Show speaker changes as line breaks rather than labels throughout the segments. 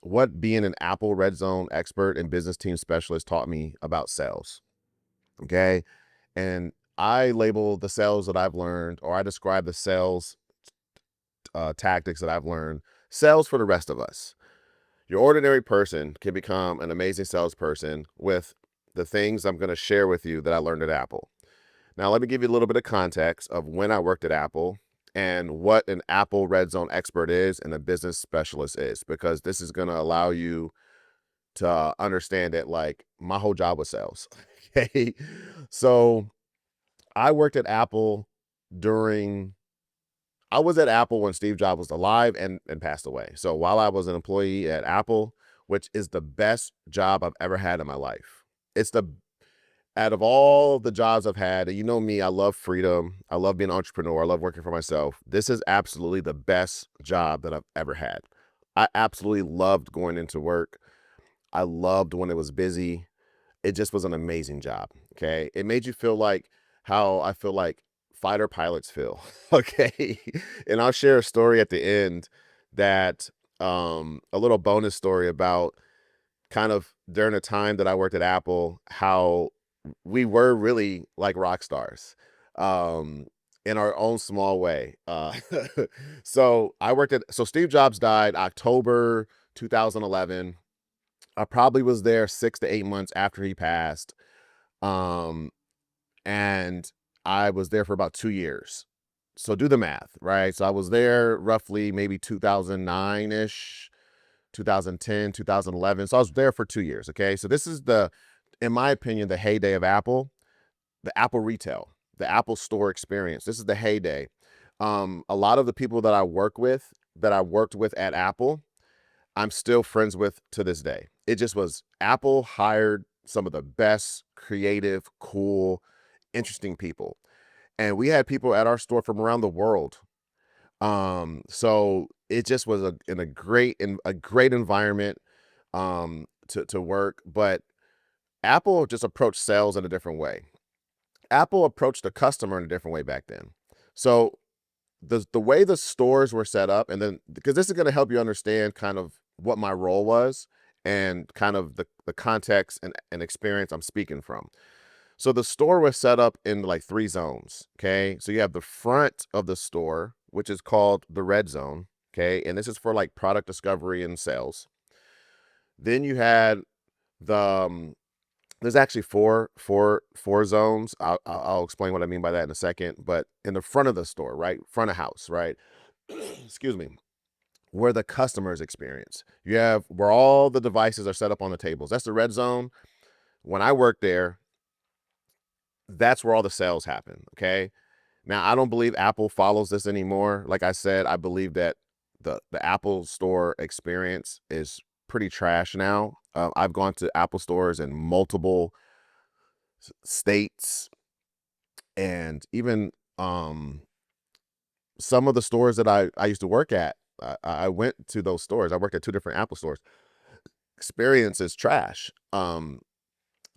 what being an Apple Red Zone expert and business team specialist taught me about sales. Okay. And I label the sales that I've learned, or I describe the sales tactics that I've learned, sales for the rest of us. Your ordinary person can become an amazing salesperson with the things I'm going to share with you that I learned at Apple. Now, let me give you a little bit of context of when I worked at Apple and what an Apple Red Zone expert is and a business specialist is, because this is going to allow you to understand that, like, my whole job was sales. Okay. So I worked at Apple during, I was at Apple when Steve Jobs was alive and passed away. So while I was an employee at Apple, which is the best job I've ever had in my life, it's the, out of all the jobs I've had, and you know me, I love freedom. I love being an entrepreneur. I love working for myself. This is absolutely the best job that I've ever had. I absolutely loved going into work. I loved when it was busy. It just was an amazing job. Okay. It made you feel like how I feel like fighter pilots feel. Okay. And I'll share a story at the end that, a little bonus story about kind of during the time that I worked at Apple, how we were really like rock stars, in our own small way. So I worked at, so Steve Jobs died October 2011. I probably was there 6 to 8 months after he passed. Um, and I was there for about 2 years. So do the math, right? So I was there roughly maybe 2009 ish, 2010, 2011. So I was there for 2 years. Okay. So this is the, in my opinion, the heyday of Apple, the Apple retail, the Apple store experience. This is the heyday. A lot of the people that I work with, that I worked with at Apple, I'm still friends with to this day. It just was, Apple hired some of the best, creative, cool, interesting people. And we had people at our store from around the world. So it just was a great environment to work. But Apple just approached sales in a different way. Apple approached the customer in a different way back then. So the way the stores were set up, and then because this is going to help you understand kind of what my role was and kind of the context and experience I'm speaking from. So the store was set up in like 3 zones. Okay. So you have the front of the store, which is called the red zone. Okay. And this is for like product discovery and sales. Then you had the, there's actually four zones. I'll explain what I mean by that in a second. But in the front of the store, right? Front of house, right? Excuse me. Where the customers experience. You have where all the devices are set up on the tables. That's the red zone. When I worked there, that's where all the sales happen. Okay. Now, I don't believe Apple follows this anymore. Like I said, I believe that the Apple store experience is pretty trash now. I've gone to Apple stores in multiple states, and even some of the stores that I used to work at, I went to those stores. I worked at 2 different Apple stores. Experience is trash.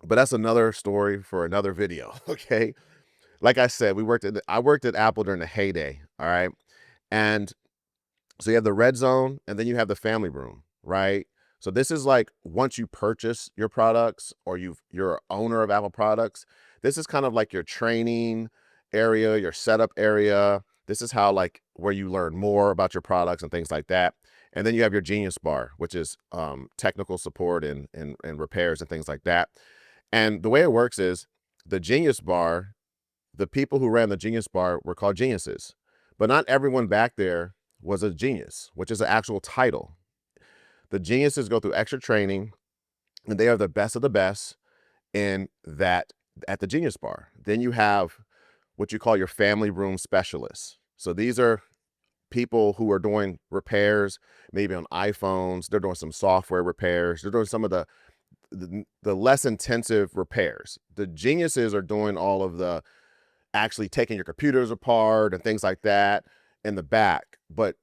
But that's another story for another video. Okay. Like I said, I worked at Apple during the heyday. All right. And so you have the red zone, and then you have the family room, right? So this is like once you purchase your products, or you're an owner of Apple products, this is kind of like your training area, your setup area. This is how, like, where you learn more about your products and things like that. And then you have your Genius Bar, which is technical support and repairs and things like that. And the way it works is the Genius Bar, the people who ran the Genius Bar were called geniuses, but not everyone back there was a genius, which is an actual title. The geniuses go through extra training, and they are the best of the best in that at the Genius Bar. Then you have what you call your family room specialists. So these are people who are doing repairs, maybe on iPhones. They're doing some software repairs. They're doing some of the less intensive repairs. The geniuses are doing all of the actually taking your computers apart and things like that in the back. But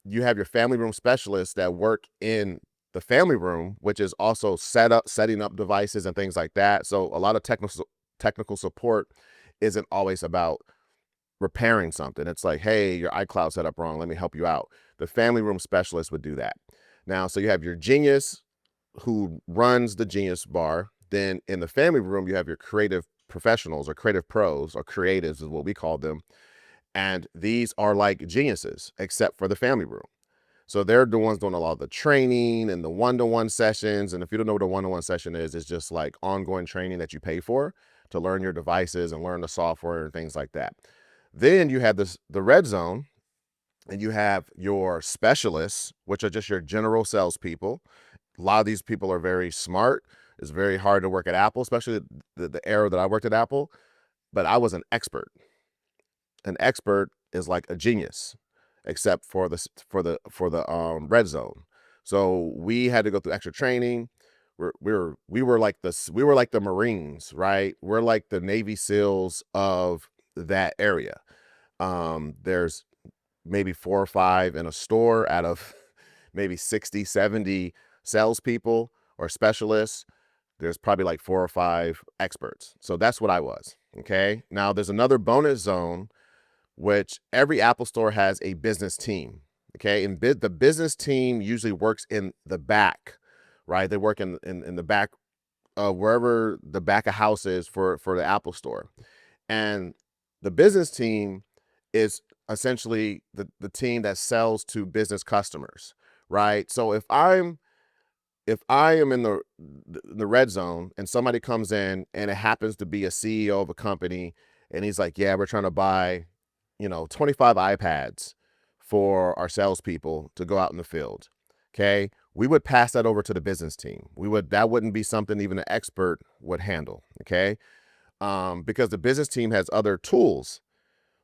you have your family room specialists that work in the family room, which is also setting up devices and things like that. So a lot of technical support isn't always about repairing something. It's like, hey, your iCloud set up wrong. Let me help you out. The family room specialist would do that. Now, so you have your genius who runs the genius bar. Then in the family room, you have your creative professionals or creative pros or creatives is what we call them. And these are like geniuses, except for the family room. So they're the ones doing a lot of the training and the one-to-one sessions. And if you don't know what a one-to-one session is, it's just like ongoing training that you pay for to learn your devices and learn the software and things like that. Then you have the red zone, and you have your specialists, which are just your general salespeople. A lot of these people are very smart. It's very hard to work at Apple, especially the era that I worked at Apple. But I was an expert. An expert is like a genius, except for the red zone. So we had to go through extra training. We were like the Marines, right? We're like the Navy SEALs of that area. There's maybe 4 or 5 in a store out of maybe 60, 70 salespeople or specialists. There's probably like 4 or 5 experts. So that's what I was. Okay. Now there's another bonus zone, which every Apple store has a business team. Okay. And the business team usually works in the back, right? They work in the back, wherever the back of house is for the Apple store. And the business team is essentially the team that sells to business customers, right? So if I am in the red zone and somebody comes in and it happens to be a CEO of a company and he's like, yeah, we're trying to buy, 25 iPads for our salespeople to go out in the field. Okay. We would pass that over to the business team. That wouldn't be something even an expert would handle. Okay. Because the business team has other tools.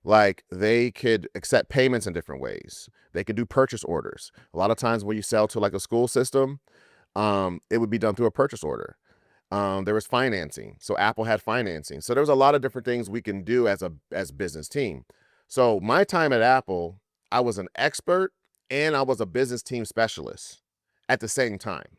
Like they could accept payments in different ways. They could do purchase orders. A lot of times when you sell to like a school system, it would be done through a purchase order. There was financing. So Apple had financing. So there's a lot of different things we can do as business team. So my time at Apple, I was an expert and I was a business team specialist at the same time.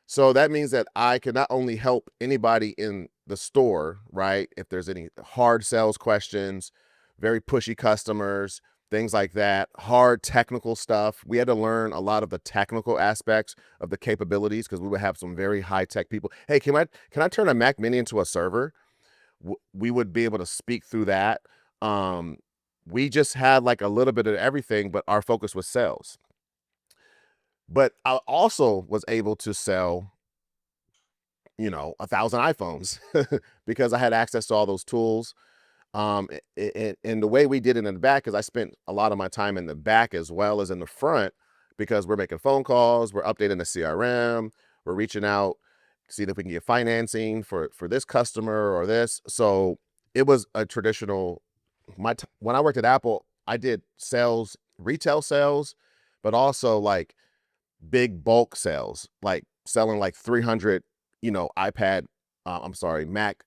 So that means that I can not only help anybody in the store, right? If there's any hard sales questions, very pushy customers, things like that, hard technical stuff. We had to learn a lot of the technical aspects of the capabilities because we would have some very high tech people. Hey, can I turn a Mac Mini into a server? We would be able to speak through that. We just had like a little bit of everything, but our focus was sales. But I also was able to sell 1,000 iPhones because I had access to all those tools. And the way we did it in the back is I spent a lot of my time in the back as well as in the front because we're making phone calls, we're updating the CRM, we're reaching out, seeing if we can get financing for this customer or this. So it was a traditional. When I worked at Apple, I did sales, retail sales, but also like big bulk sales, like selling like 300, iPad, MacBook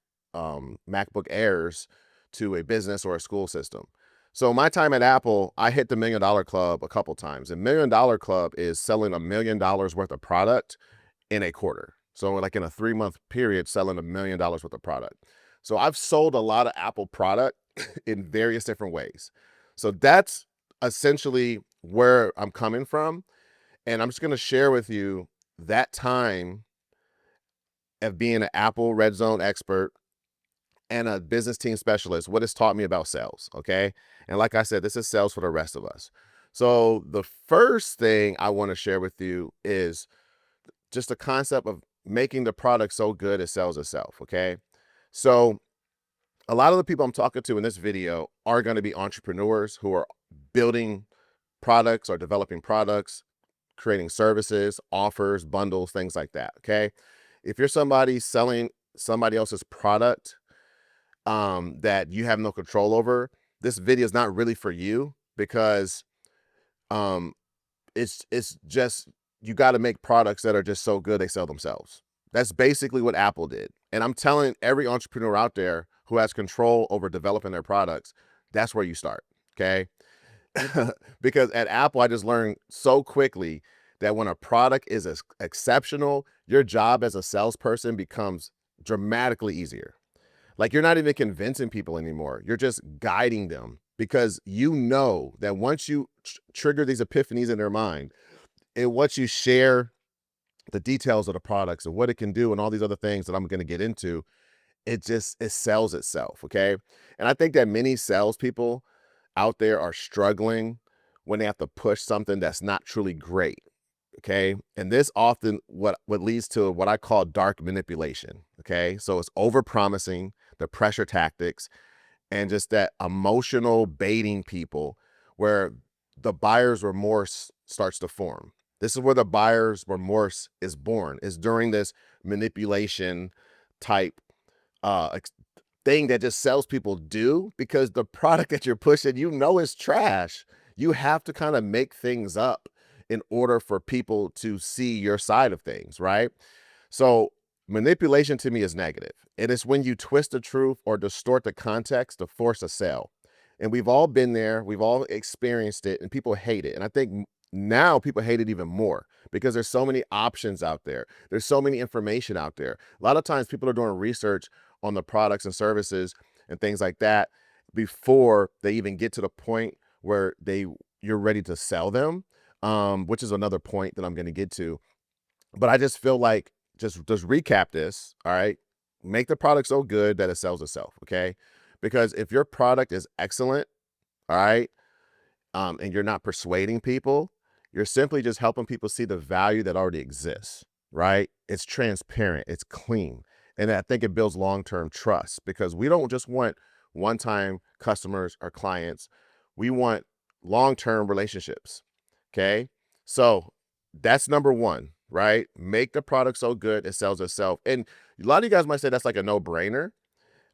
Airs to a business or a school system. So my time at Apple, I hit the $1 Million Club a couple times. And $1 Million Club is selling $1 million worth of product in a quarter. So like in a 3-month period, selling $1 million worth of product. So I've sold a lot of Apple product in various different ways. So that's essentially where I'm coming from. And I'm just going to share with you that time of being an Apple Red Zone expert and a business team specialist, what it's taught me about sales. Okay. And like I said, this is sales for the rest of us. So the first thing I want to share with you is just the concept of making the product so good it sells itself. Okay. So a lot of the people I'm talking to in this video are going to be entrepreneurs who are building products or developing products, creating services, offers, bundles, things like that. Okay. If you're somebody selling somebody else's product that you have no control over, this video is not really for you because it's just, you got to make products that are just so good they sell themselves. That's basically what Apple did. And I'm telling every entrepreneur out there who has control over developing their products, that's where you start. Okay. Because at Apple, I just learned so quickly that when a product is exceptional, your job as a salesperson becomes dramatically easier. Like you're not even convincing people anymore. You're just guiding them because you know that once you trigger these epiphanies in their mind And once you share the details of the products and what it can do and all these other things that I'm going to get into, it sells itself. Okay. And I think that many salespeople out there are struggling when they have to push something that's not truly great. Okay. And this often what leads to what I call dark manipulation. Okay. So it's over promising, the pressure tactics, and just that emotional baiting people where the buyer's remorse starts to form. This is where the buyer's remorse is born, is during this manipulation type thing that just salespeople do, because the product that you're pushing, is trash. You have to kind of make things up in order for people to see your side of things, right? So manipulation to me is negative. It is when you twist the truth or distort the context to force a sale. And we've all been there. We've all experienced it, and people hate it. And I think now people hate it even more because there's so many options out there. There's so many information out there. A lot of times people are doing research on the products and services and things like that before they even get to the point where you're ready to sell them, which is another point that I'm going to get to. But I just feel like, just recap this, all right? Make the product so good that it sells itself, okay? Because if your product is excellent, all right, and you're not persuading people, you're simply just helping people see the value that already exists, right? It's transparent, it's clean. And I think it builds long-term trust, because we don't just want one-time customers or clients. We want long-term relationships, okay? So that's number one, right? Make the product so good it sells itself. And a lot of you guys might say that's like a no-brainer.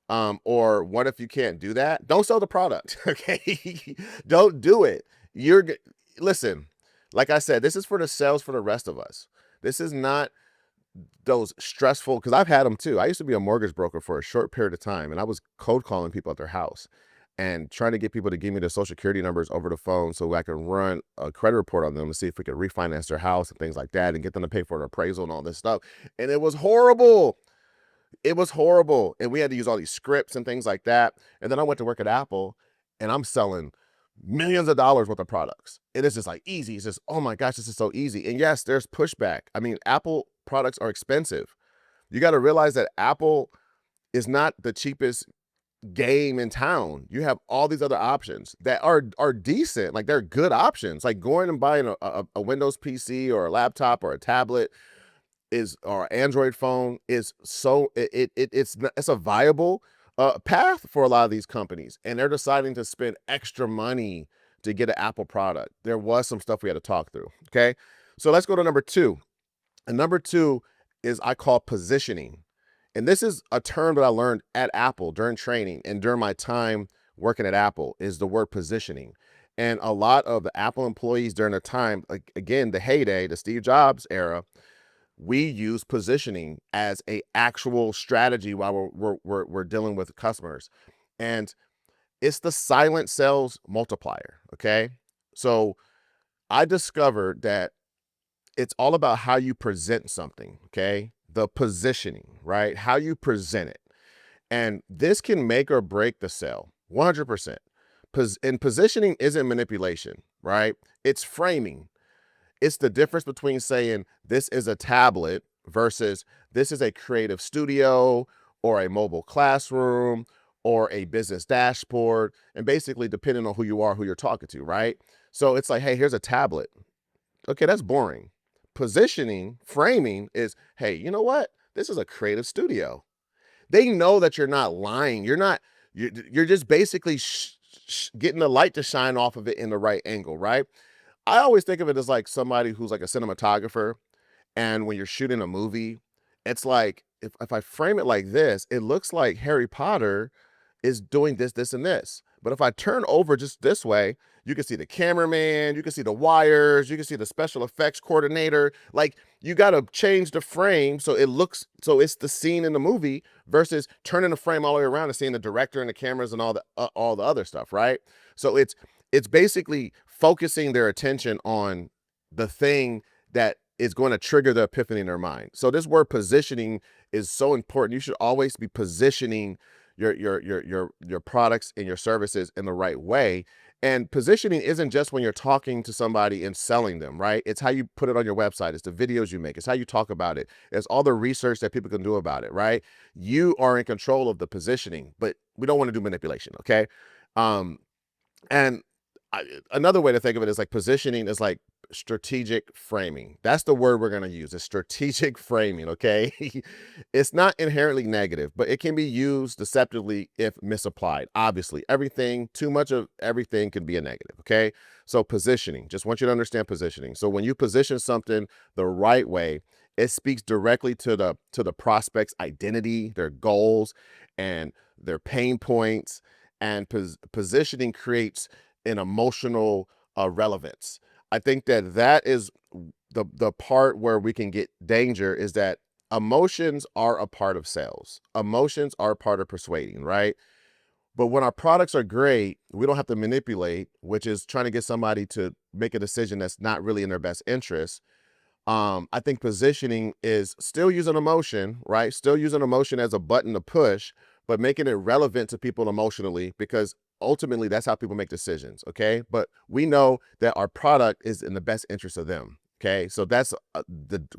Or what if you can't do that? Don't sell the product, okay? Don't do it. Listen, like I said, this is for the sales for the rest of us. This is not those stressful, because I've had them too. I used to be a mortgage broker for a short period of time, and I was cold calling people at their house and trying to get people to give me their social security numbers over the phone so I can run a credit report on them and see if we could refinance their house and things like that and get them to pay for an appraisal and all this stuff. And it was horrible. It was horrible. And we had to use all these scripts and things like that. And then I went to work at Apple, and I'm selling millions of dollars worth of products. It is just like easy. It's just, oh my gosh, this is so easy. And yes, there's pushback. I mean, Apple products are expensive. You got to realize that Apple is not the cheapest game in town. You have all these other options that are decent. Like, they're good options. Like going and buying a Windows PC or a laptop or a tablet or Android phone is so it's a viable path for a lot of these companies, and they're deciding to spend extra money to get an Apple product. There was some stuff we had to talk through. Okay, so let's go to number two. And number two is I call positioning. And this is a term that I learned at Apple during training and during my time working at Apple, is the word positioning. And a lot of the Apple employees during the time, like again, the heyday, the Steve Jobs era, we use positioning as a actual strategy while we're dealing with customers. And it's the silent sales multiplier. Okay. So I discovered that it's all about how you present something. Okay. The positioning, right? How you present it. And this can make or break the sale 100%. And positioning isn't manipulation, right? It's framing. It's the difference between saying this is a tablet versus this is a creative studio or a mobile classroom or a business dashboard. And basically, depending on who you are, who you're talking to, right? So it's like, hey, here's a tablet. Okay, that's boring. Positioning, framing is, hey, you know what? This is a creative studio. They know that you're not lying. You're just basically getting the light to shine off of it in the right angle, right? I always think of it as like somebody who's like a cinematographer. And when you're shooting a movie, it's like, if I frame it like this, it looks like Harry Potter is doing this, this, and this. But if I turn over just this way, you can see the cameraman, you can see the wires, you can see the special effects coordinator. Like, you got to change the frame so it's the scene in the movie versus turning the frame all the way around and seeing the director and the cameras and all the other stuff, right? So it's basically focusing their attention on the thing that is going to trigger the epiphany in their mind. So this word positioning is so important. You should always be positioning your products and your services in the right way. And positioning isn't just when you're talking to somebody and selling them, right? It's how you put it on your website. It's the videos you make. It's how you talk about it. It's all the research that people can do about it, right? You are in control of the positioning, but we don't want to do manipulation, okay? Um, and another way to think of it is like positioning is like strategic framing. That's the word we're going to use, is strategic framing, okay? It's not inherently negative, but it can be used deceptively if misapplied. Obviously, too much of everything can be a negative, okay? So positioning, just want you to understand positioning. So when you position something the right way, it speaks directly to the prospect's identity, their goals, and their pain points. And positioning creates an emotional relevance. I think that is the part where we can get danger, is that emotions are a part of sales. Emotions are part of persuading, right? But when our products are great, we don't have to manipulate, which is trying to get somebody to make a decision that's not really in their best interest. I think positioning is still using emotion, right? Still using emotion as a button to push, but making it relevant to people emotionally, because ultimately that's how people make decisions. Okay. But we know that our product is in the best interest of them. Okay. So that's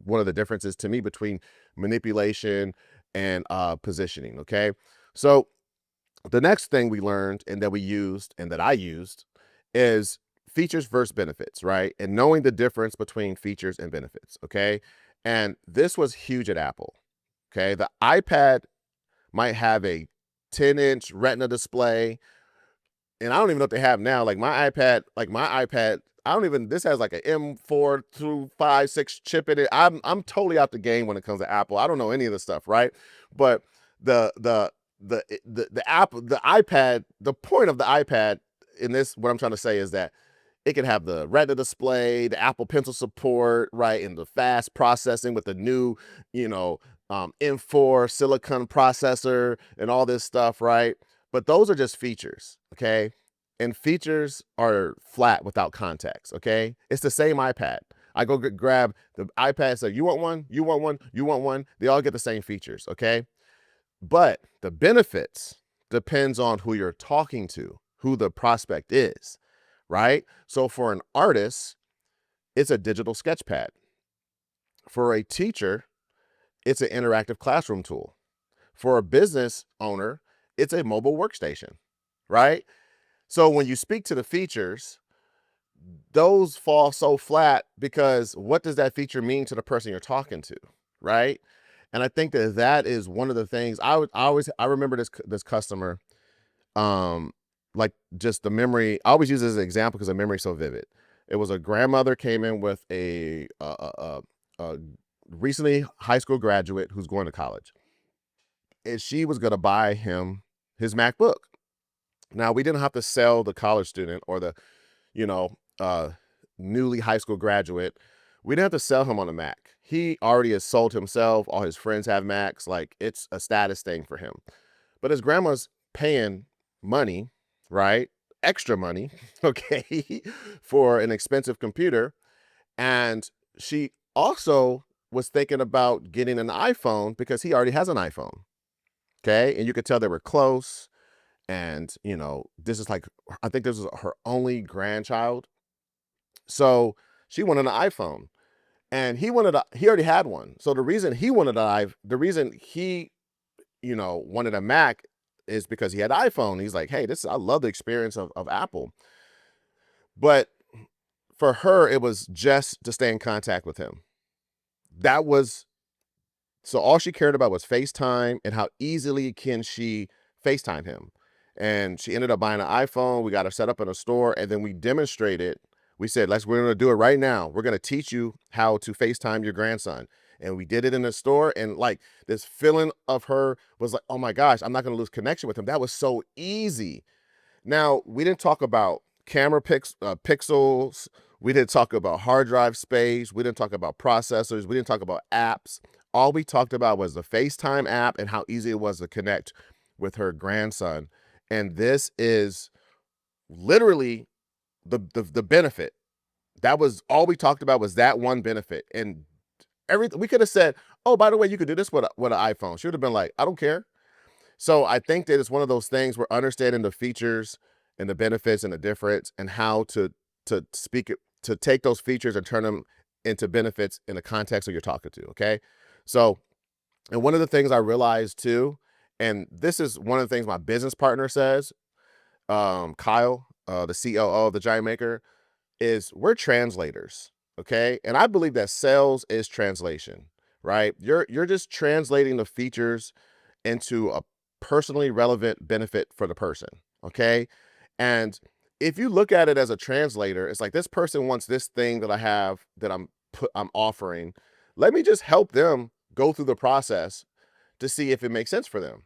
one of the differences to me between manipulation and positioning. Okay. So the next thing we learned and that we used and that I used is features versus benefits, right? And knowing the difference between features and benefits, okay? And this was huge at Apple, okay? The iPad might have a 10-inch Retina display, and I don't even know what they have now. I don't even, this has like an M4 through 5, 6 chip in it. I'm totally out the game when it comes to Apple. I don't know any of this stuff, right? But the iPad, the point of the iPad in this, what I'm trying to say is that it can have the Retina display, the Apple Pencil support, right, and the fast processing with the new, M4 silicon processor and all this stuff, right? But those are just features, okay? And features are flat without context, okay? It's the same iPad. I go grab the iPad, say, you want one? You want one? You want one? They all get the same features, okay? But the benefits depends on who you're talking to, who the prospect is, right? So for an artist, it's a digital sketch pad. For a teacher, it's an interactive classroom tool. For a business owner, it's a mobile workstation, right? So when you speak to the features, those fall so flat, because what does that feature mean to the person you're talking to, right? And I think that is one of the things I remember this customer, like just the memory. I always use it as an example because the memory is so vivid. It was a grandmother came in with a recently high school graduate who's going to college, and she was going to buy him his MacBook. Now, we didn't have to sell the college student or the, you know, newly high school graduate. We didn't have to sell him on a Mac. He already has sold himself. All his friends have Macs. Like, it's a status thing for him. But his grandma's paying money, right? Extra money, okay, for an expensive computer. And she also was thinking about getting an iPhone because he already has an iPhone, okay? And you could tell they were close. And, this is like, I think this was her only grandchild. So she wanted an iPhone, and he already had one. So the reason he wanted a Mac is because he had an iPhone. He's like, hey, I love the experience of Apple. But for her, it was just to stay in contact with him. So all she cared about was FaceTime and how easily can she FaceTime him. And she ended up buying an iPhone. We got her set up in a store, and then we demonstrated. We said, we're going to do it right now. We're going to teach you how to FaceTime your grandson. And we did it in the store. And like, this feeling of her was like, oh my gosh, I'm not going to lose connection with him. That was so easy. Now, we didn't talk about camera pixels. We didn't talk about hard drive space. We didn't talk about processors. We didn't talk about apps. All we talked about was the FaceTime app and how easy it was to connect with her grandson. And this is literally the benefit. That was all we talked about, was that one benefit. And everything we could have said, oh, by the way, you could do this with an iPhone. She would have been like, I don't care. So I think that it's one of those things where understanding the features and the benefits and the difference and how to speak it, to take those features and turn them into benefits in the context of you're talking to. Okay. So, and one of the things I realized too, and this is one of the things my business partner says, Kyle, the COO of the Giant Maker, is we're translators. Okay. And I believe that sales is translation, right? You're just translating the features into a personally relevant benefit for the person. Okay. And if you look at it as a translator, it's like this person wants this thing that I have that I'm offering. Let me just help them go through the process to see if it makes sense for them.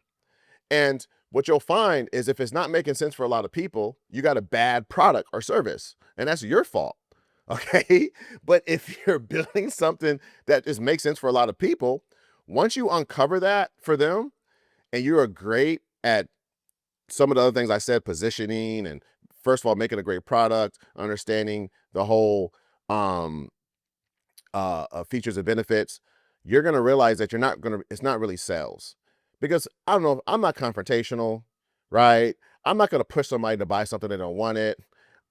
And what you'll find is if it's not making sense for a lot of people, you got a bad product or service, and that's your fault. Okay. But if you're building something that just makes sense for a lot of people, once you uncover that for them, and you are great at some of the other things I said, positioning, and first of all, making a great product, understanding the whole features and benefits, you're going to realize that it's not really sales. Because I don't know, I'm not confrontational, right? I'm not going to push somebody to buy something they don't want it.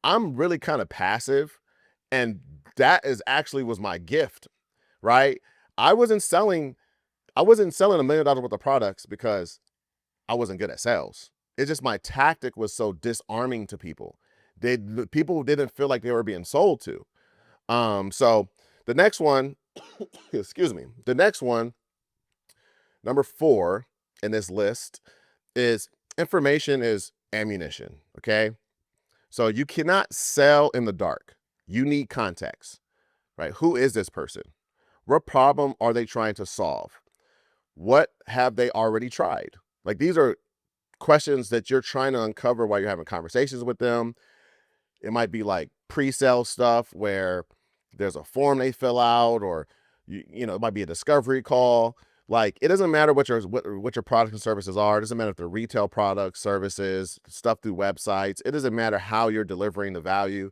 I'm really kind of passive. And that is actually was my gift, right? I wasn't selling, I wasn't selling $1 million worth of products because I wasn't good at sales. It's just my tactic was so disarming to people. People didn't feel like they were being sold to. So the next one, excuse me, the next one, number 4 in this list is information is ammunition. Okay. So you cannot sell in the dark. You need context, right? Who is this person? What problem are they trying to solve? What have they already tried? Like these are questions that you're trying to uncover while you're having conversations with them. It might be like pre-sale stuff where there's a form they fill out, or it might be a discovery call. Like it doesn't matter what your products and services are. It doesn't matter if they're retail products, services, stuff through websites. It doesn't matter how you're delivering the value.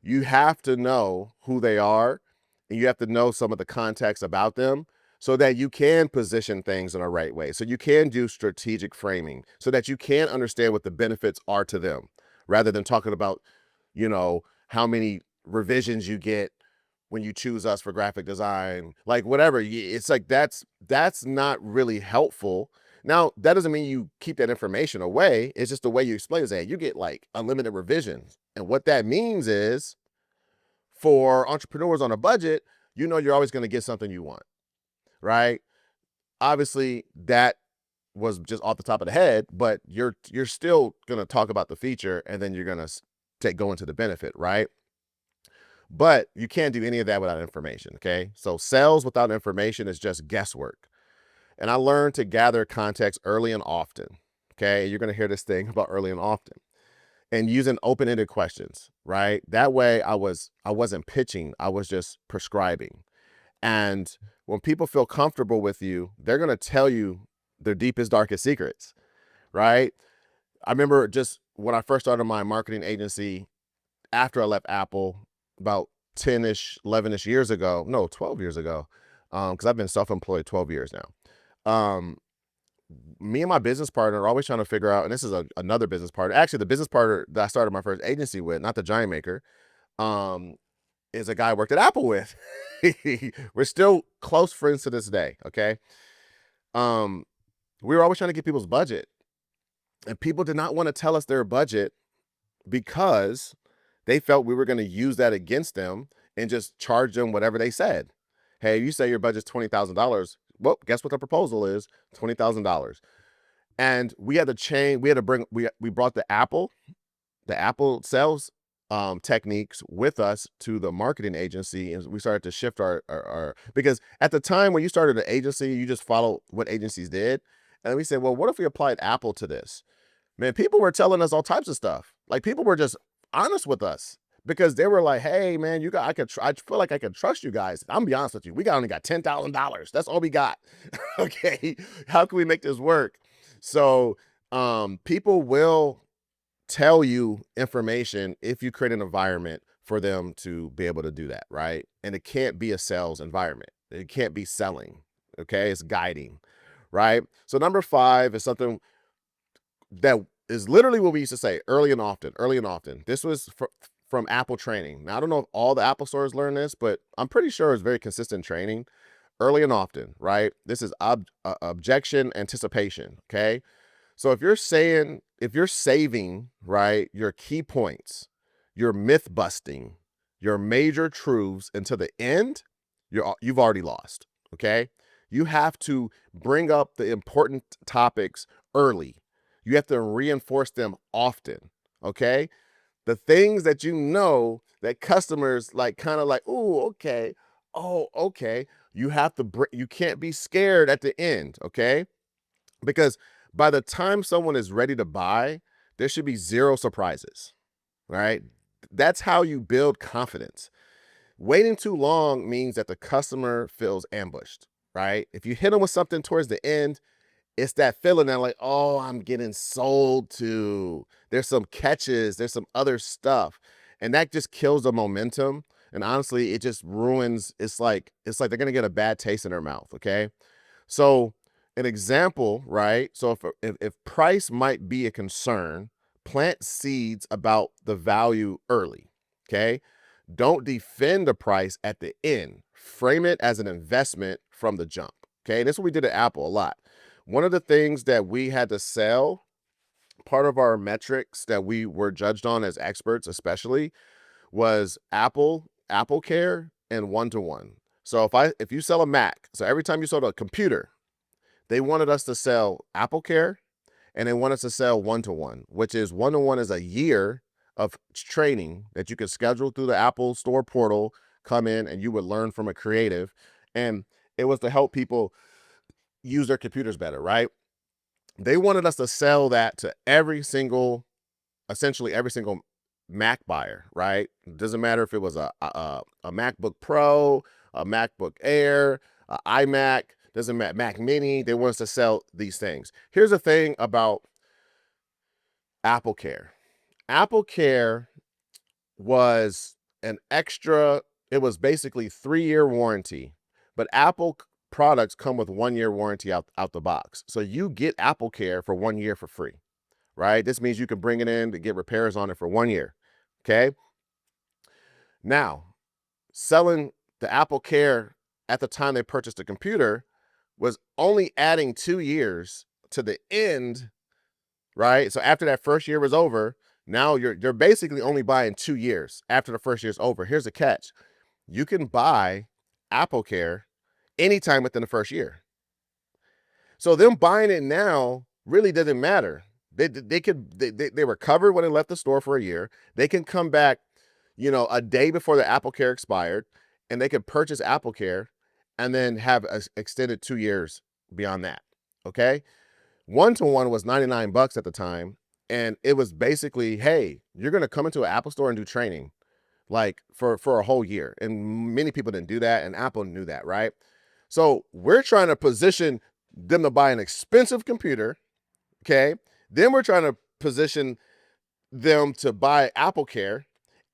You have to know who they are, and you have to know some of the context about them so that you can position things in a right way. So you can do strategic framing so that you can understand what the benefits are to them rather than talking about, how many revisions you get when you choose us for graphic design, like whatever. It's like, that's not really helpful. Now, that doesn't mean you keep that information away. It's just the way you explain it. You get like unlimited revisions. And what that means is for entrepreneurs on a budget, you're always going to get something you want, right? Obviously that was just off the top of the head, but you're still going to talk about the feature and then you're going to go into the benefit, right? But you can't do any of that without information. Okay. So sales without information is just guesswork. And I learned to gather context early and often. Okay. You're going to hear this thing about early and often, and using open-ended questions, right? That way I wasn't pitching. I was just prescribing. And when people feel comfortable with you, they're going to tell you their deepest, darkest secrets, right? I remember just when I first started my marketing agency after I left Apple about 10-ish, 11-ish years ago, no, 12 years ago, because I've been self-employed 12 years now. Me and my business partner are always trying to figure out, and this is another business partner. Actually, the business partner that I started my first agency with, not the Giant Maker, is a guy I worked at Apple with. We're still close friends to this day. Okay. We were always trying to get people's budget, and people did not want to tell us their budget because they felt we were going to use that against them and just charge them whatever they said. Hey, you say your budget's $20,000. Well, guess what the proposal is? $20,000. And we had we brought the Apple sales techniques with us to the marketing agency. And we started to shift our, because at the time when you started an agency, you just follow what agencies did. And we said, well, what if we applied Apple to this? Man, people were telling us all types of stuff. Like people were just honest with us because they were like, hey man, I feel like I can trust you guys. I'm gonna be honest with you. We only got $10,000. That's all we got. Okay. How can we make this work? So, people will tell you information if you create an environment for them to be able to do that. Right. And it can't be a sales environment. It can't be selling. Okay. It's guiding. Right. So number 5 is something that is literally what we used to say early and often, early and often. This was from Apple training. Now, I don't know if all the Apple stores learn this, but I'm pretty sure it's very consistent training. Early and often, right? This is objection, anticipation, okay? So if you're saving, right, your key points, your myth busting, your major truths until the end, you've already lost, okay? You have to bring up the important topics early. You have to reinforce them often, okay? The things that you know that customers like kind of like, oh, okay. Oh, okay. You have to you can't be scared at the end, okay? Because by the time someone is ready to buy, there should be zero surprises, right? That's how you build confidence. Waiting too long means that the customer feels ambushed, right? If you hit them with something towards the end, it's that feeling that like, oh, I'm getting sold to. There's some catches, there's some other stuff. And that just kills the momentum. And honestly, it just ruins, it's like they're gonna get a bad taste in their mouth. Okay. So an example, right? So if price might be a concern, plant seeds about the value early. Okay. Don't defend the price at the end. Frame it as an investment from the jump. Okay. This is what we did at Apple a lot. One of the things that we had to sell, part of our metrics that we were judged on as experts, especially, was Apple Care, and one-to-one. So if you sell a Mac, so every time you sold a computer, they wanted us to sell Apple Care, and they want us to sell one-to-one, which is one-to-one is a year of training that you could schedule through the Apple Store portal, come in, and you would learn from a creative. And it was to help people use their computers better, right? They wanted us to sell that to essentially every single Mac buyer, right? It doesn't matter if it was a MacBook Pro, a MacBook Air, a iMac, doesn't matter, Mac Mini. They want us to sell these things. Here's the thing about Apple Care. Apple Care was an extra, it was basically 3-year warranty, but Apple products come with 1-year warranty out the box. So you get Apple Care for 1 year for free, right? This means you can bring it in to get repairs on it for 1 year, okay? Now, selling the Apple Care at the time they purchased the computer was only adding 2 years to the end, right? So after that first year was over, now you're basically only buying 2 years after the first year's over. Here's the catch. You can buy Apple Care anytime within the first year. So them buying it now really doesn't matter. They were covered when they left the store for a year. They can come back, a day before the Apple Care expired, and they could purchase Apple Care and then have an extended 2 years beyond that. Okay. One-to-one was $99 at the time. And it was basically, hey, you're going to come into an Apple store and do training like for a whole year. And many people didn't do that. And Apple knew that, right? So we're trying to position them to buy an expensive computer. Okay. Then we're trying to position them to buy Apple Care.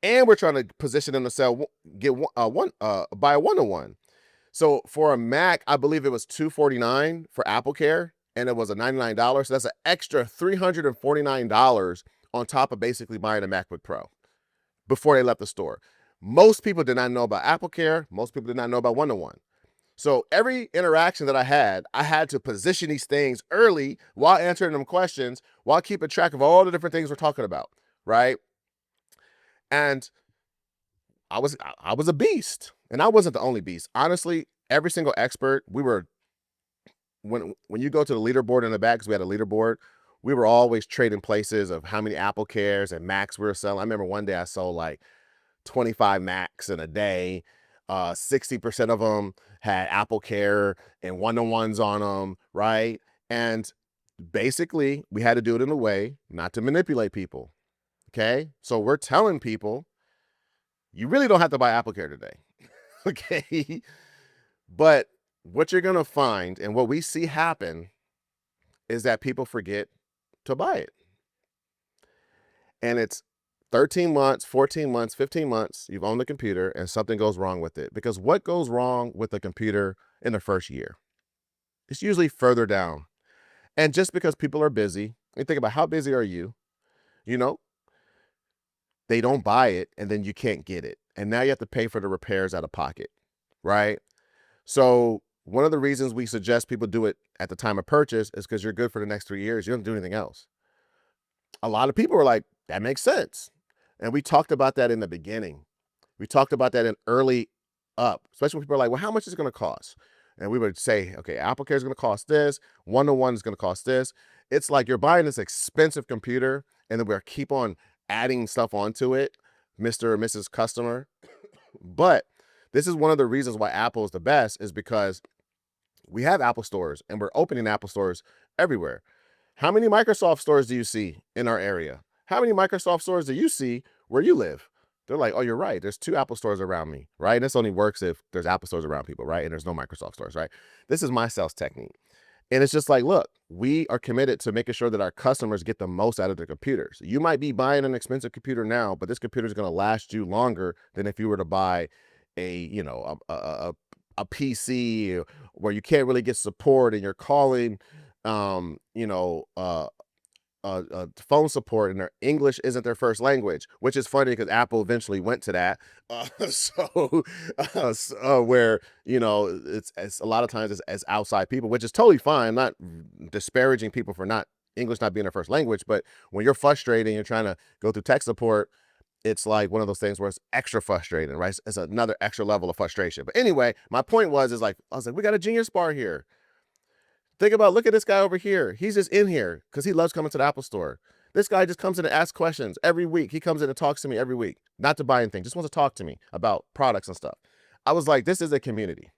And we're trying to position them to buy a one-to-one. So for a Mac, I believe it was $249 for Apple Care, and it was a $99. So that's an extra $349 on top of basically buying a MacBook Pro before they left the store. Most people did not know about Apple Care. Most people did not know about one-to-one. So every interaction that I had to position these things early while answering them questions, while keeping track of all the different things we're talking about, right? And I was a beast, and I wasn't the only beast. Honestly, every single expert, when you go to the leaderboard in the back, because we had a leaderboard, we were always trading places of how many Apple Cares and Macs we were selling. I remember one day I sold like 25 Macs in a day. 60% of them had Apple Care and one-to-ones on them, right? And basically, we had to do it in a way not to manipulate people, okay? So we're telling people, you really don't have to buy Apple Care today, okay? But what you're going to find and what we see happen is that people forget to buy it. And it's 13 months, 14 months, 15 months, you've owned the computer and something goes wrong with it. Because what goes wrong with the computer in the first year? It's usually further down. And just because people are busy, You think about how busy are you? You know, they don't buy it and then you can't get it. And now you have to pay for the repairs out of pocket, right? So one of the reasons we suggest people do it at the time of purchase is because you're good for the next 3 years. You don't do anything else. A lot of people are like, that makes sense. And we talked about that in the beginning. We talked about that in early up, especially when people are like, well, how much is it going to cost? And we would say, okay, AppleCare is going to cost this. One-to-one is going to cost this. It's like you're buying this expensive computer and then we're keep on adding stuff onto it, Mr. or Mrs. Customer. But this is one of the reasons why Apple is the best, is because we have Apple stores and we're opening Apple stores everywhere. How many Microsoft stores do you see in our area? How many Microsoft stores do you see where you live? They're like, oh, you're right. There's 2 Apple stores around me, right? And this only works if there's Apple stores around people, right? And there's no Microsoft stores, right? This is my sales technique. And it's just like, look, we are committed to making sure that our customers get the most out of their computers. You might be buying an expensive computer now, but this computer is going to last you longer than if you were to buy a PC where you can't really get support and you're calling, phone support and their English isn't their first language, which is funny because Apple eventually went to that. Where, it's a lot of times it's as outside people, which is totally fine. I'm not disparaging people for English not being their first language, but when you're frustrated and you're trying to go through tech support, it's like one of those things where it's extra frustrating, right? It's another extra level of frustration. But anyway, my point was, I was like, we got a Genius Bar here. Look at this guy over here. He's just in here because he loves coming to the Apple store. This guy just comes in and asks questions every week. He comes in and talks to me every week, not to buy anything, just wants to talk to me about products and stuff. I was like, this is a community.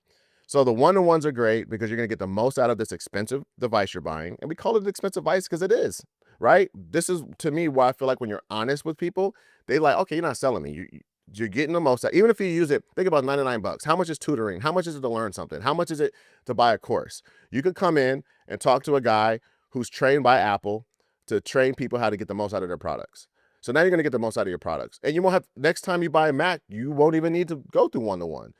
So the one-on-ones are great because you're going to get the most out of this expensive device you're buying. And we call it an expensive device because it is, right? This is, to me, why I feel like when you're honest with people, they like, okay, you're not selling me. You're getting the most out. Even if you use it, think about $99. How much is tutoring? How much is it to learn something? How much is it to buy a course? You could come in and talk to a guy who's trained by Apple to train people how to get the most out of their products. So now you're going to get the most out of your products. And you won't have, next time you buy a Mac, you won't even need to go through one-to-one.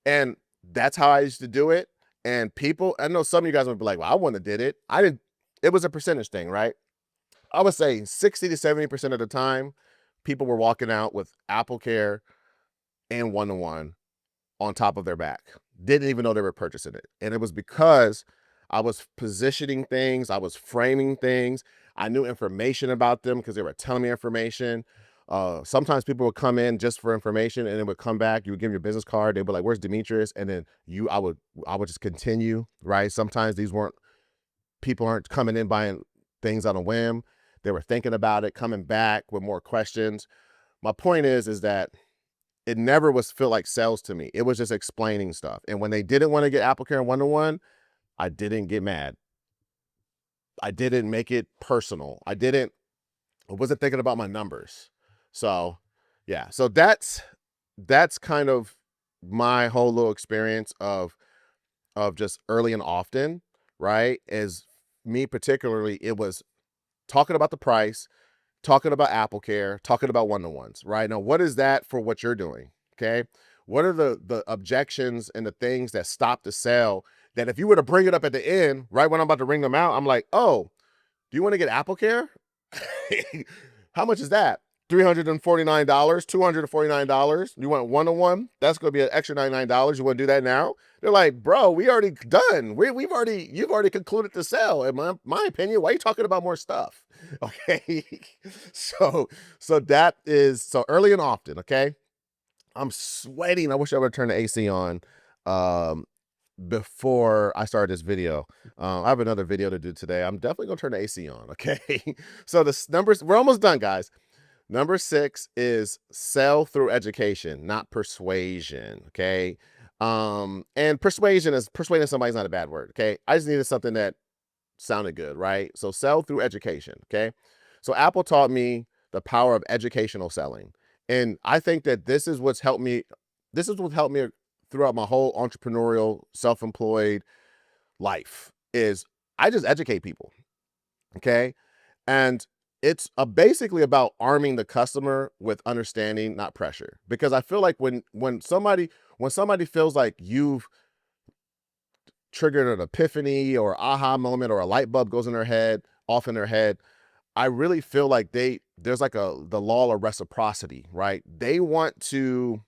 And that's how I used to do it. And people, I know some of you guys would be like, well, I wouldn't have did it. I didn't, it was a percentage thing, right? I would say 60 to 70% of the time, people were walking out with AppleCare and one-to-one on top of their back. Didn't even know they were purchasing it. And it was because I was positioning things. I was framing things. I knew information about them because they were telling me information. Sometimes people would come in just for information and then would come back. You would give them your business card. They'd be like, where's Demetrius? And then I would just continue, right? Sometimes people aren't coming in buying things on a whim. They were thinking about it, coming back with more questions. My point is that it never feel like sales to me. It was just explaining stuff. And when they didn't want to get AppleCare and one-to-one, I didn't get mad. I didn't make it personal. I wasn't thinking about my numbers. So yeah, so that's kind of my whole little experience of just early and often, right? As me particularly, it was talking about the price, talking about AppleCare, talking about one-to-ones, right? Now, what is that for what you're doing? Okay. What are the objections and the things that stop the sale that if you were to bring it up at the end, right when I'm about to ring them out, I'm like, oh, do you want to get AppleCare? How much is that? $349, $249. You want one-to-one? That's going to be an extra $99. You want to do that now? They're like, bro, we already done. You've already concluded the sale. In my opinion, why are you talking about more stuff? Okay. So that is, so early and often. Okay. I'm sweating. I wish I would turn the AC on before I started this video. I have another video to do today. I'm definitely going to turn the AC on. Okay. So the numbers, we're almost done, guys. Number 6 is sell through education, not persuasion. Okay. And persuading somebody's not a bad word. Okay. I just needed something that sounded good, right? So sell through education. Okay. So Apple taught me the power of educational selling. And I think that this is what's helped me throughout my whole entrepreneurial, self-employed life is I just educate people. Okay. And it's basically about arming the customer with understanding, not pressure. Because I feel like when somebody feels like you've triggered an epiphany or aha moment or a light bulb goes off in their head, I really feel like there's like the law of reciprocity, right? They want to,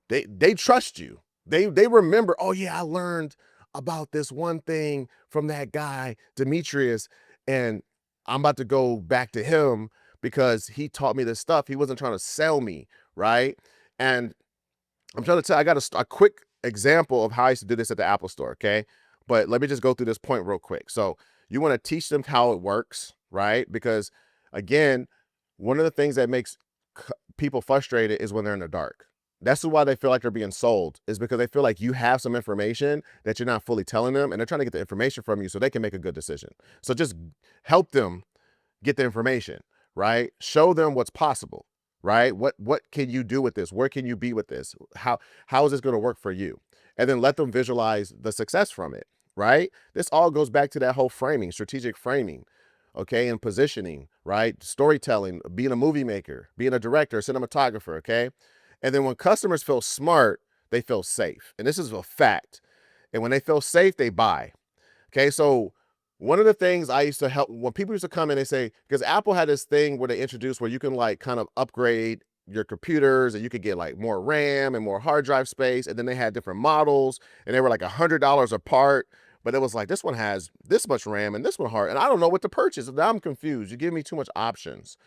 they trust you. They remember, oh yeah, I learned about this one thing from that guy, Demetrius, and I'm about to go back to him because he taught me this stuff. He wasn't trying to sell me, right? And I'm trying to tell, I got a quick example of how I used to do this at the Apple store, okay? But let me just go through this point real quick. So you want to teach them how it works, right? Because again, one of the things that makes people frustrated is when they're in the dark. That's why they feel like they're being sold, is because they feel like you have some information that you're not fully telling them, and they're trying to get the information from you so they can make a good decision. So just help them get the information, right? Show them what's possible, right? What can you do with this? Where can you be with this? How is this going to work for you? And then let them visualize the success from it, right? This all goes back to that whole framing, strategic framing, okay, and positioning, right? Storytelling, being a movie maker, being a director, cinematographer, okay? And then when customers feel smart, they feel safe. And this is a fact. And when they feel safe, they buy. Okay, so one of the things I used to help when people used to come in, they say, because Apple had this thing where they introduced where you can like kind of upgrade your computers and you could get like more RAM and more hard drive space. And then they had different models and they were like $100 apart. But it was like, this one has this much RAM and this one hard. And I don't know what to purchase. Now I'm confused. You give me too much options.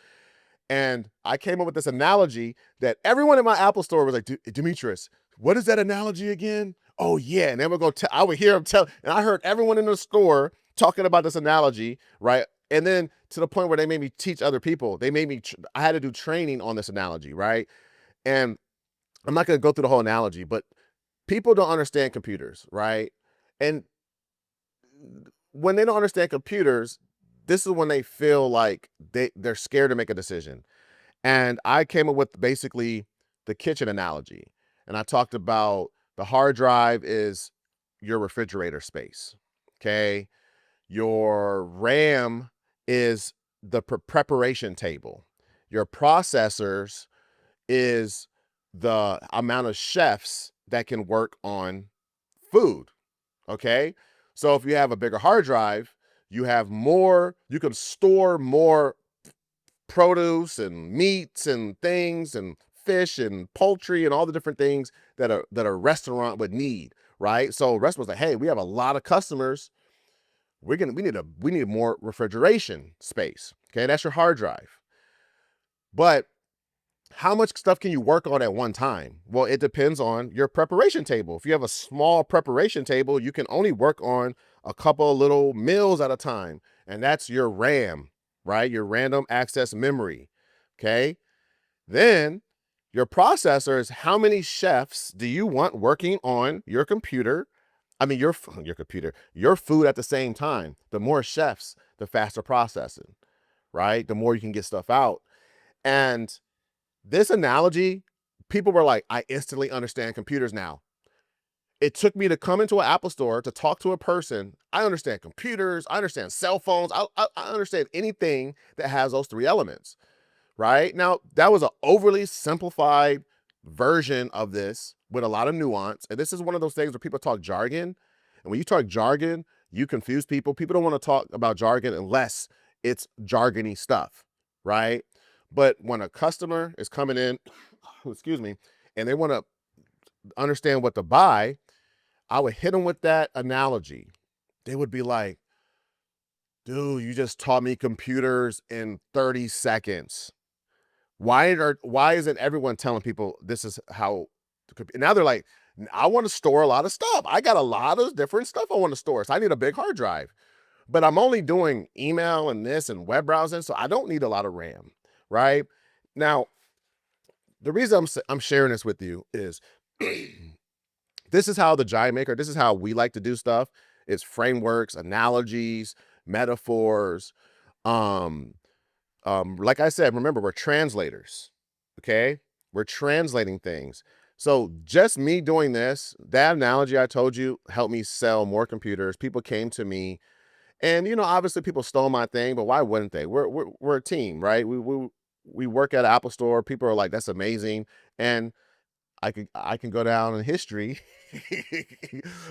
And I came up with this analogy that everyone in my Apple store was like, Demetrius, what is that analogy again? Oh yeah. And then we're going to, I would hear him tell, and I heard everyone in the store talking about this analogy, right? And then to the point where they made me teach other people. They made me, I had to do training on this analogy, right? And I'm not going to go through the whole analogy, but people don't understand computers, right? And when they don't understand computers, this is when they feel like they're scared to make a decision. And I came up with basically the kitchen analogy. And I talked about the hard drive is your refrigerator space. Okay. Your RAM is the preparation table. Your processors is the amount of chefs that can work on food. Okay. So if you have a bigger hard drive, you have more, you can store more produce and meats and things and fish and poultry and all the different things that a restaurant would need, right? So restaurants like, hey, we have a lot of customers. We need more refrigeration space. Okay, that's your hard drive. But how much stuff can you work on at one time? Well, it depends on your preparation table. If you have a small preparation table, you can only work on a couple of little meals at a time. And that's your RAM, right? Your random access memory. Okay. Then your processor is how many chefs do you want working on your computer? I mean, your computer, your food at the same time. The more chefs, the faster processing, right? The more you can get stuff out. And this analogy, people were like, I instantly understand computers now. It took me to come into an Apple store to talk to a person. I understand computers. I understand cell phones. I understand anything that has those three elements, right? Now, that was an overly simplified version of this with a lot of nuance. And this is one of those things where people talk jargon. And when you talk jargon, you confuse people. People don't want to talk about jargon unless it's jargony stuff, right? But when a customer is coming in, excuse me, and they want to understand what to buy, I would hit them with that analogy. They would be like, dude, you just taught me computers in 30 seconds. Why isn't everyone telling people this is how now they're like, I want to store a lot of stuff. I got a lot of different stuff I want to store. So I need a big hard drive. But I'm only doing email and this and web browsing, so I don't need a lot of RAM, right? Now, the reason I'm sharing this with you is this is how the giant maker, this is how we like to do stuff. It's frameworks, analogies, metaphors. Um, like I said, remember, we're translators, okay? We're translating things. So just me doing this, that analogy I told you helped me sell more computers. People came to me and, obviously people stole my thing, but why wouldn't they? We're a team, right? We work at an Apple store. People are like, that's amazing. And I can go down in history.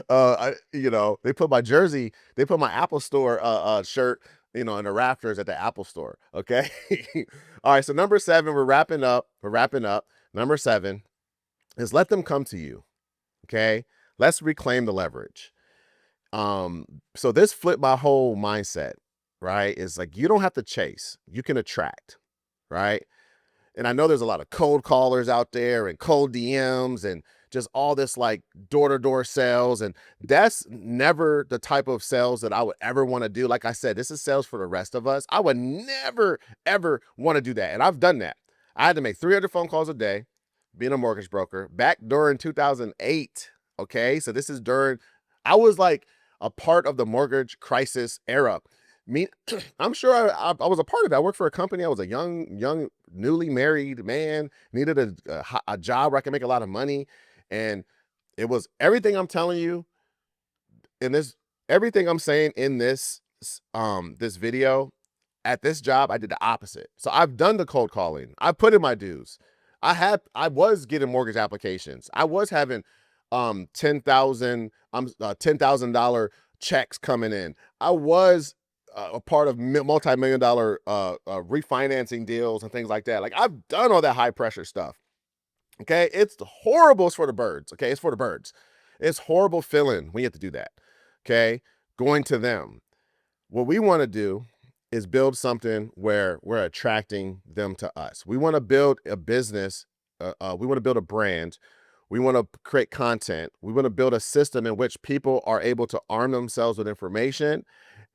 They put my jersey, they put my Apple store shirt in the rafters at the Apple store. Okay. All right. So number 7, we're wrapping up. Number 7 is let them come to you. Okay. Let's reclaim the leverage. So this flipped my whole mindset, right? It's like, you don't have to chase, you can attract, right? And I know there's a lot of cold callers out there and cold DMs and just all this like door-to-door sales. And that's never the type of sales that I would ever want to do. Like I said, this is sales for the rest of us. I would never, ever want to do that. And I've done that. I had to make 300 phone calls a day being a mortgage broker back during 2008. Okay. So this is I was like a part of the mortgage crisis era. Me, I'm sure I was a part of it. I worked for a company. I was a young, newly married man, needed a job where I could make a lot of money. And it was everything I'm telling you in this, everything I'm saying in this video. At this job, I did the opposite. So I've done the cold calling. I put in my dues. I was getting mortgage applications. I was having $10,000 checks coming in. I was a part of multi-million dollar refinancing deals and things like that. Like, I've done all that high pressure stuff. Okay. It's horrible. It's for the birds. Okay. It's for the birds. It's horrible feeling when you have to do that. Okay. Going to them. What we want to do is build something where we're attracting them to us. We want to build a business. We want to build a brand. We want to create content. We want to build a system in which people are able to arm themselves with information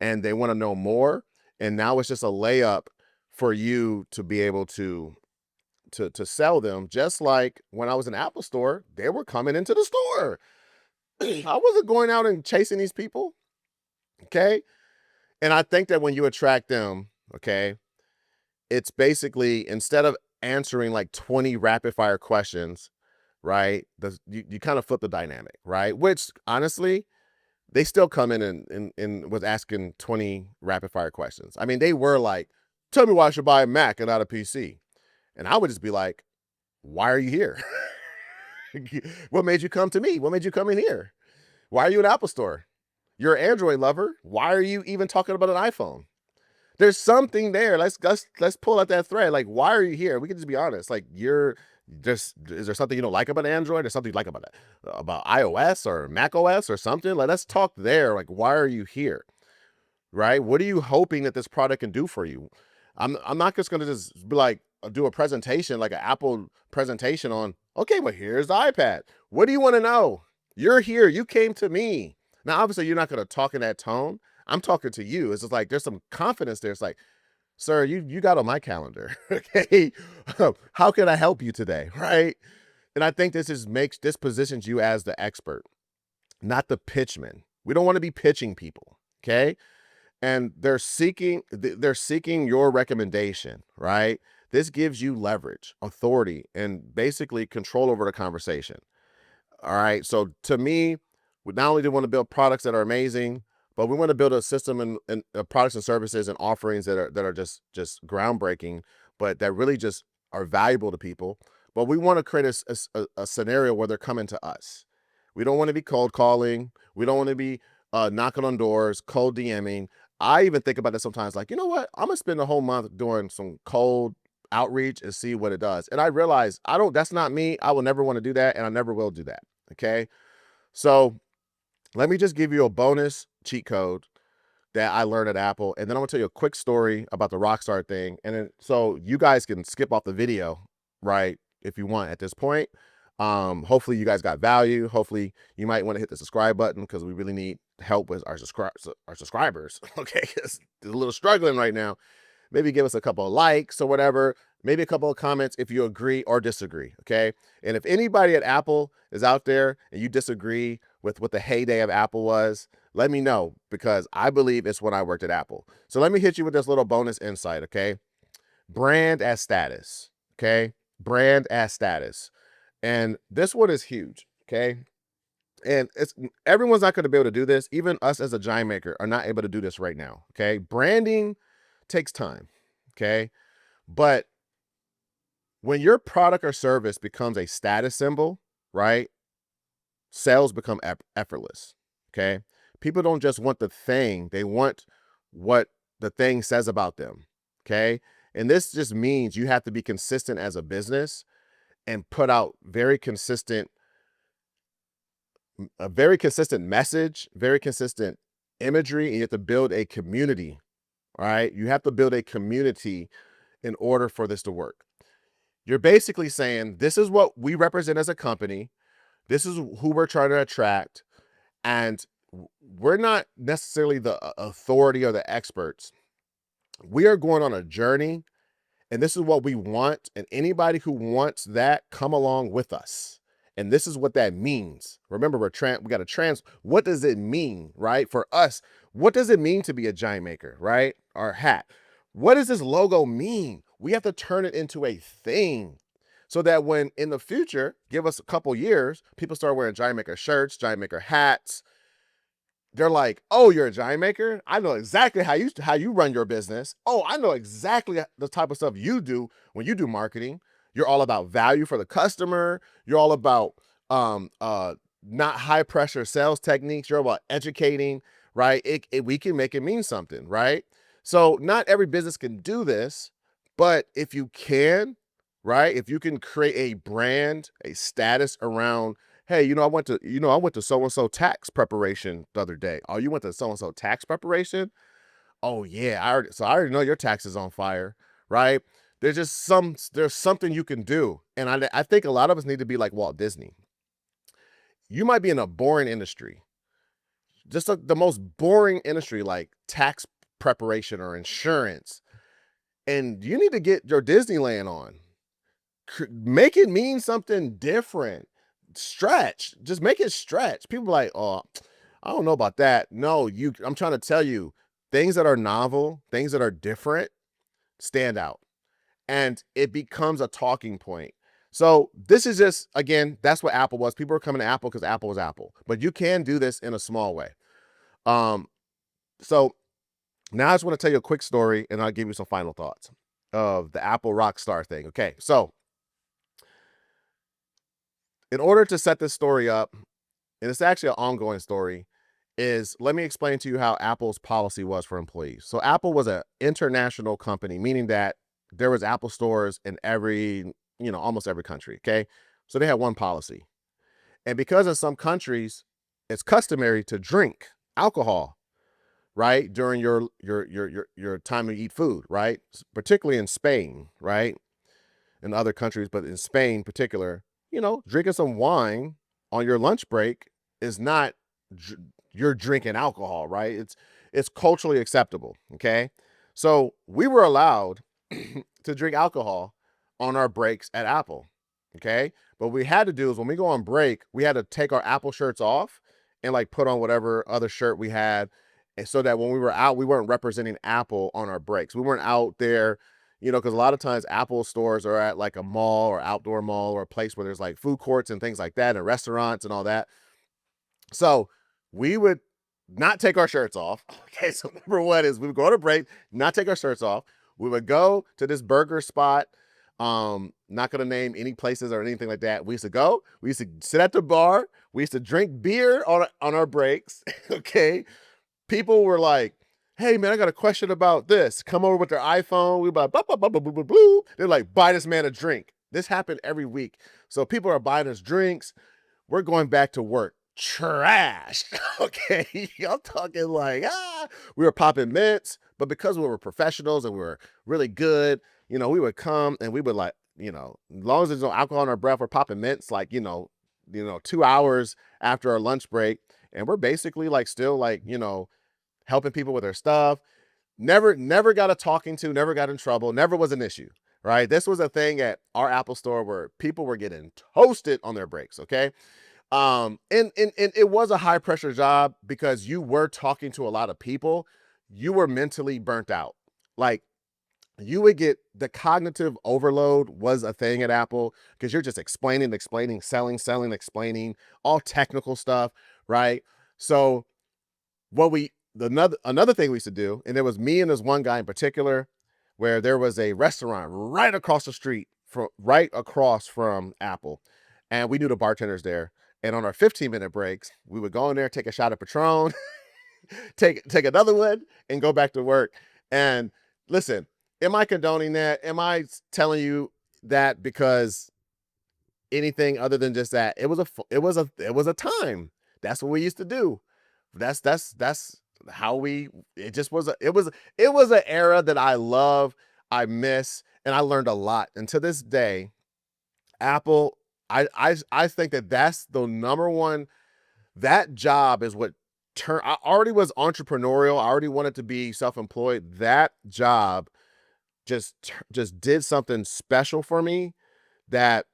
and they want to know more. And now it's just a layup for you to be able to sell them. Just like when I was in Apple store, they were coming into the store. I wasn't going out and chasing these people. Okay. And I think that when you attract them, okay, it's basically, instead of answering like 20 rapid fire questions, right? You kind of flip the dynamic, right? Which honestly, they still come in and was asking 20 rapid fire questions. I mean, they were like, tell me why I should buy a Mac and not a PC. And I would just be like, why are you here? What made you come to me? What made you come in here? Why are you in Apple store? You're an Android lover. Why are you even talking about an iPhone? There's something there. Let's pull out that thread. Like, why are you here? We can just be honest. Like, is there something you don't like about Android, or something you like about iOS or Mac OS or something? Like, let's talk there. Like, why are you here? Right? What are you hoping that this product can do for you? I'm not just gonna just be like, do a presentation, like an Apple presentation on, okay, well, here's the iPad. What do you want to know? You're here. You came to me. Now, obviously, you're not going to talk in that tone. I'm talking to you. It's just like, there's some confidence there. It's like, sir, you got on my calendar. Okay. How can I help you today? Right. And I think this positions you as the expert, not the pitchman. We don't want to be pitching people. Okay. And they're seeking your recommendation, right? This gives you leverage, authority, and basically control over the conversation. All right. So to me, we not only do we want to build products that are amazing, but we want to build a system and products and services and offerings that are just groundbreaking, but that really just are valuable to people. But we want to create a scenario where they're coming to us. We don't want to be cold calling. We don't want to be knocking on doors, cold DMing. I even think about this sometimes, like, you know what? I'm gonna spend the whole month doing some cold outreach and see what it does. And I realize that's not me. I will never want to do that, and I never will do that. Okay. So let me just give you a bonus cheat code that I learned at Apple. And then I'm gonna tell you a quick story about the Rockstar thing. And then, so you guys can skip off the video, right, if you want at this point. Hopefully you guys got value. Hopefully you might want to hit the subscribe button, because we really need help with our subscribers. Okay. Because they're a little struggling right now. Maybe give us a couple of likes or whatever. Maybe a couple of comments if you agree or disagree. Okay. And if anybody at Apple is out there and you disagree with what the heyday of Apple was, let me know, because I believe it's when I worked at Apple. So let me hit you with this little bonus insight. Okay. Brand as status. Okay. Brand as status. And this one is huge. Okay. And everyone's not going to be able to do this. Even us as a giant maker are not able to do this right now. Okay. Branding takes time. Okay. But when your product or service becomes a status symbol, right, sales become effortless. Okay. People don't just want the thing, they want what the thing says about them. Okay. And this just means you have to be consistent as a business and put out a very consistent message, very consistent imagery, and you have to build a community. All right. You have to build a community in order for this to work. You're basically saying, this is what we represent as a company. This is who we're trying to attract. And we're not necessarily the authority or the experts. We are going on a journey, and this is what we want. And anybody who wants that, come along with us. And this is what that means. Remember, we got to what does it mean, right? For us, what does it mean to be a giant maker, right? Our hat. What does this logo mean? We have to turn it into a thing so that when in the future, give us a couple years, people start wearing giant maker shirts, giant maker hats. They're like, oh, you're a giant maker? I know exactly how you run your business. Oh, I know exactly the type of stuff you do when you do marketing. You're all about value for the customer. You're all about not high pressure sales techniques. You're about educating, right? We can make it mean something, right? So not every business can do this, but if you can, right? If you can create a brand, a status around, hey, I went to so-and-so tax preparation the other day. Oh, you went to so-and-so tax preparation? Oh yeah, I already know your tax is on fire, right? There's something you can do. And I think a lot of us need to be like Walt Disney. You might be in a boring industry, just the most boring industry like tax preparation or insurance. And you need to get your Disneyland on. Make it mean something different. Stretch. Just make it stretch. People are like, oh, I don't know about that. No, I'm trying to tell you, things that are novel, things that are different, stand out. And it becomes a talking point. So this is just, again, that's what Apple was. People are coming to Apple because Apple was Apple. But you can do this in a small way. So now I just want to tell you a quick story, and I'll give you some final thoughts of the Apple Rockstar thing. Okay, so in order to set this story up, and it's actually an ongoing story, let me explain to you how Apple's policy was for employees. So Apple was an international company, meaning that there was Apple stores in almost every country. Okay. So they had one policy. And because in some countries, it's customary to drink alcohol, right? During your time to eat food, right? Particularly in Spain, right? In other countries, but in Spain in particular, drinking some wine on your lunch break is not you're drinking alcohol, right? It's culturally acceptable. Okay. So we were allowed to drink alcohol on our breaks at Apple. Okay. But what we had to do is when we go on break, we had to take our Apple shirts off and like put on whatever other shirt we had. And so that when we were out, we weren't representing Apple on our breaks. We weren't out there, because a lot of times Apple stores are at like a mall or outdoor mall or a place where there's like food courts and things like that and restaurants and all that. So we would not take our shirts off. Okay, so number one is we would go on a break, not take our shirts off. We would go to this burger spot. Not gonna name any places or anything like that. We used to sit at the bar. We used to drink beer on our breaks. Okay. People were like, hey man, I got a question about this. Come over with their iPhone. We like, they're like, buy this man a drink. This happened every week. So people are buying us drinks. We're going back to work. Trash. Okay. I'm talking like, we were popping mints, but because we were professionals and we were really good, we would come and we would like, as long as there's no alcohol in our breath, we're popping mints like, 2 hours after our lunch break. And we're basically like, still like, helping people with their stuff. Never got a talking to, never got in trouble, never was an issue, right? This was a thing at our Apple store where people were getting toasted on their breaks. Okay. And it was a high pressure job because you were talking to a lot of people. You were mentally burnt out. Like you would get the cognitive overload was a thing at Apple because you're just explaining, selling, explaining all technical stuff. Right. So another thing we used to do, and there was me and this one guy in particular, where there was a restaurant right across the street right across from Apple. And we knew the bartenders there. And on our 15-minute breaks, we would go in there, take a shot of Patron, take another one and go back to work. And listen, am I condoning that? Am I telling you that because anything other than just that? It was a time. That's what we used to do. That's how we. It just was a. It was an era that I love. I miss, and I learned a lot. And to this day, Apple. I think that that's the number one. That job is what I already was entrepreneurial. I already wanted to be self-employed. That job just did something special for me that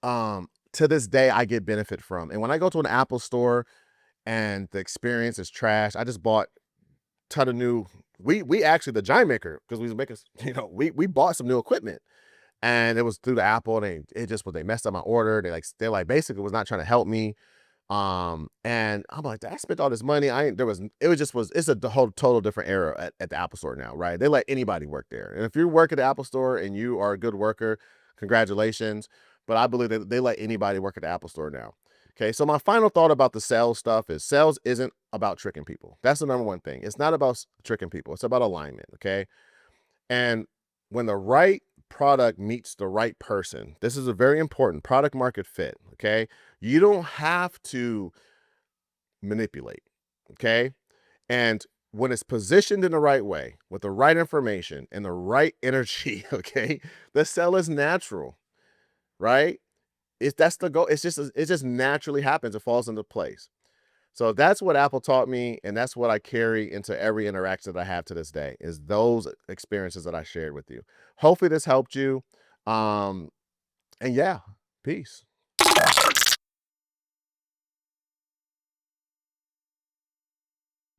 to this day I get benefit from. And when I go to an Apple store and the experience is trash, I just bought a ton of new. We actually the giant maker because we was making we bought some new equipment and it was through the Apple and they messed up my order. They like basically was not trying to help me. And I'm like, I spent all this money. I ain't, there was, it was just was, it's a whole total different era at the Apple store now, right? They let anybody work there. And if you work at the Apple store and you are a good worker, congratulations. But I believe that they let anybody work at the Apple store now. Okay. So my final thought about the sales stuff is sales isn't about tricking people. That's the number one thing. It's not about tricking people. It's about alignment. Okay. And when the right product meets the right person, this is a very important product market fit. Okay. You don't have to manipulate. Okay. And when it's positioned in the right way with the right information and the right energy, okay, the sell is natural, right? That's the goal. It just naturally happens. It falls into place. So that's what Apple taught me, and that's what I carry into every interaction that I have to this day, is those experiences that I shared with you. Hopefully this helped you. And yeah, peace.